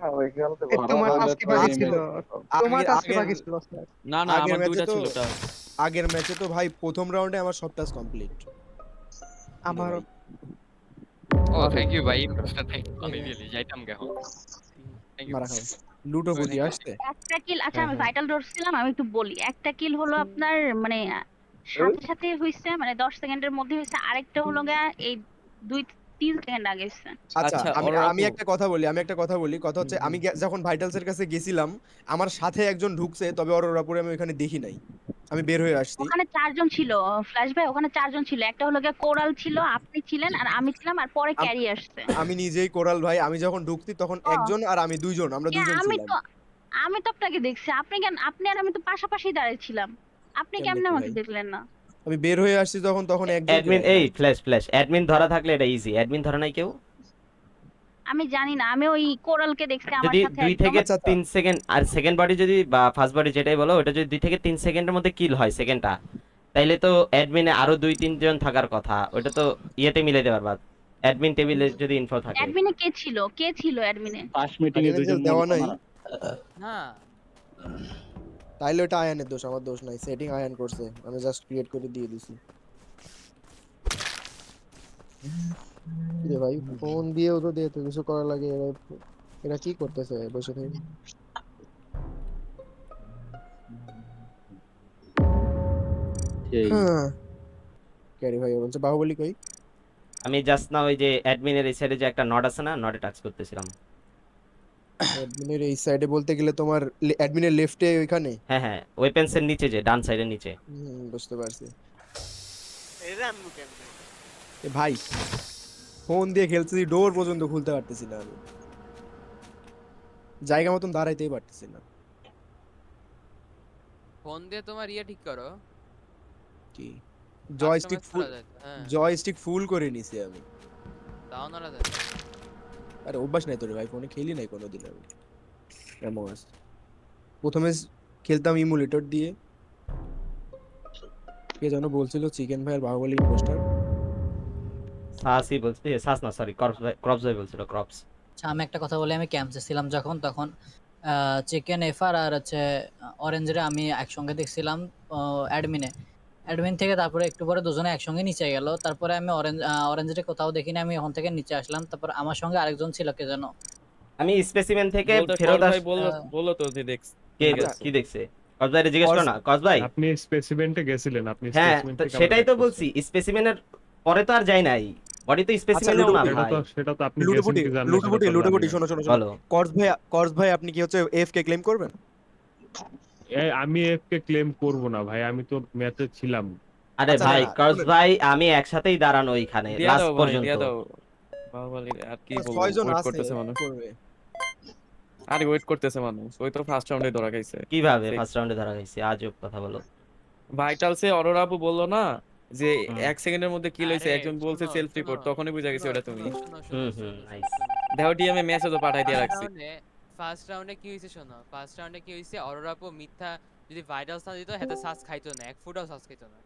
না ওই খেলতে পারবো তোমার না। টাস্কে বাকি ছিল, তোমার টাস্কে আগের বাকি ছিল স্যার। না না আগের আমার ম্যাচে দুইটা তো ছিল তাও। আগের ম্যাচে তো ভাই প্রথম রাউন্ডে আমার সব টাস্ক কমপ্লিট। আমারও ও আরে থ্যাংক ইউ ভাই কি ইনফরমেশন থ্যাংক ইউ আমি রিয়েলি যাইতাম কে এখন থ্যাংক ইউ মারা খাও লুটোপতি আসছে। একটা কিল, আচ্ছা হ্যাঁ আমি হ্যাঁ ভাইটাল ডোরস ছিলাম, আমি একটু বলি। একটা কিল হলো আপনার মানে সাথে সাথে হইছে, মানে 10 সেকেন্ডের মধ্যে হইছে। আরেকটা হলো গা এই 2-3 সেকেন্ড আগে হইছে। আচ্ছা আচ্ছা আমি অরোরা আমি আপু একটা কথা বলি, কথা হচ্ছে আমি যখন ভাইটালসের কাছে গেছিলাম আমার সাথে একজন ঢুকছে, তবে ওরাপুরে আমি ওখানে দেখি নাই, আমি বের হয়ে আসছি। ওখানে 4 জন ছিল, ফ্ল্যাশ ভাই ওখানে 4 জন ছিল। একটা হলো গা কোরাল ছিল, আপনি ছিলেন আর আমি ছিলাম, আর পরে আম- ক্যারি আসছে। আমি নিজেই কোরাল ভাই, আমি যখন ঢুকছি তখন ও একজন আর আমি দুইজন, আমরা কে, দুইজন আমি ছিলাম। তো আমি তো আপনাকে দেখছি। আপনি কেন, আপনি আর আমি তো পাশাপাশি দাঁড়িয়ে ছিলাম, আপনি কেমনে কেমনে কি আমাকে ভাই, দেখলেন না? আমি বের হয়ে আসছি তখন, তখন একজন কে অ্যাডমিন ভাই। এই ফ্ল্যাশ অ্যাডমিন ধরা থাকলে এটা ইজি, অ্যাডমিন ধরা নাই কেউ। আমি জানি না, আমি ওই কোরালকে দেখছি আমার যদি সাথে 2 একদম। থেকে আচ্ছা আচ্ছা 3 সেকেন্ড আর সেকেন্ড বডি যদি বা ফার্স্ট বডি যেটাই বলো, ওটা যদি 2 থেকে 3 সেকেন্ডের মধ্যে কিল হয় সেকেন্ডটা, তাইলে তো অ্যাডমিনে আরো 2-3 জন থাকার কথা, ওটা তো ইয়েতে মিলাইতে পারবা অ্যাডমিন টেবিলে যদি ইনফো থাকে। অ্যাডমিনে কে ছিল, কে ছিল অ্যাডমিনে? ফার্স্ট মিটিং এ দুইজন অ্যাটেন্ডেন্স দেওয়া নাই, না তাইলে ওটা আয়ানের দোষ, আমার দোষ নাই। সেটিং আয়ান করছে, আমি জাস্ট ক্রিয়েট করে দিয়ে দিছি। রে ভাই ফোন দিয়েও তো দিয়ে তো কিছু করা লাগে, এরা কি করতেছে বসে থেকে। সেই হ্যাঁ ক্যারি ভাই বলছে বাহুবলী কই। আমি জাস্ট না ওই যে অ্যাডমিনের এই সাইডে যে একটা নট আছে না, নটে টাচ করতেছিলাম। অ্যাডমিনের এই সাইডে বলতে গেলে তোমার অ্যাডমিনের লেফটে ওইখানে। হ্যাঁ হ্যাঁ, ওয়েপেন্সের নিচে, যে ডান সাইডের নিচে। বুঝতে পারছি। এটা আনবো কেমনে? এ ভাই ফোন দিয়ে খেলতেছি, ডোর পর্যন্ত খুলতে পারতেছি না আমি, জায়গা মতন দাঁড়াইতেই পারতেছি না। ফোন দিয়ে তোমার ইয়ে ঠিক করো, কি জয়স্টিক কাস্টমাইজ ফুল, করা যায় তো, হ্যাঁ জয়স্টিক ফুল করে নিছি আমি। তাও নাড়া যায়। আরে অভ্যাস নাই তোরে ভাই, ফোনে খেলি নাই কোনোদিন আমি অ্যামং আস। প্রথমে খেলতাম ইমুলেটর দিয়ে, কে যেন বলছিল চিকেন ভাই আর বাহুবলী পোস্টার। সাসই বলছে, সাস না সরি, ক্রপস ভাই বলছিল, ক্রপস। আচ্ছা আমি একটা কথা বলি, আমি ক্যাম্পসে ছিলাম যখন, তখন চিকেন এফআর আর হচ্ছে অরেঞ্জরে আমি একসঙ্গে দেখছিলাম অ্যাডমিনে। অ্যাডমিন থেকে তারপরে একটু পরে দুজনে একসঙ্গে নিচে গেল, তারপরে আমি অরেঞ্জরে কোথাও দেখিনি, আমি ওখান থেকে নিচে আসলাম, তারপর আমার সঙ্গে আরেকজন ছিল, কে যেন। আমি স্পেসিমেন থেকে বলতে ফেরত ভাই আস। বললো তো যে দেখছ কে আচ্ছা, কি দেখছে? কস ভাইরে জিজ্ঞেস করো না, কস ভাই। আপনি স্পেসিমেন্টে গেছিলেন, আপনি হ্যাঁ স্পেসিমেন্ট তো থেকে সেটাই তো বলছি, স্পেসিমেনের পরে তো আর যাই নাই, বডি তো স্পেসিমেনেও না লুডোপুটি, ভাই। সেটা তো আপনি গেছেন লুটোপুটি কি জানেন না সেটা লুটোপুটি তো জানি লুটোপুটি, না। শোনো শোনো শোনো, বলো। কর্স ভাই আপনি কি হচ্ছে এফ কে ক্লেম করবেন? আমি এফ কে ক্লেম করব না ভাই, আমি তো ম্যাচে ছিলাম। আরে আচ্ছা, ভাই না, না, কস শুনেন। ভাই আমি একসাথেই দাঁড়ানো ওইখানে দিয়া লাস্ট দাও ভাই পর্যন্ত। দিয়া দাও বাহুবলী আর কি বলবো, ছয়জন ওয়েট আছে করতেছে মানুষ, করবে। আরে ওয়েট করতেছে মানুষ, ওই তো ফার্স্ট রাউন্ডে ধরা খাইছে। কিভাবে ফার্স্ট রাউন্ডে ধরা গেছে? আজব কথা বলো। ভাইটালসে অরোরা আপু বললো না যে হুম 1 সেকেন্ডের মধ্যে কিল হইছে, আরে একজন বলছে শোনো, সেলফ শোনো, রিপোর্ট, তখনই বুঝা গেছে ওটা তুমি। নাইস। দেখো ডিএমএ মেসেজ তো পাঠাই দিয়ে রাখছি। ফার্স্ট রাউন্ডে কি হইছে শোনো, ফার্স্ট রাউন্ডে কি হইছে, অরোরা আপু মিথ্যা যদি ভাইটাল সাজ দিত হেতে সাজ খাইতো না, এক ফুটাও সাজ খাইতো না।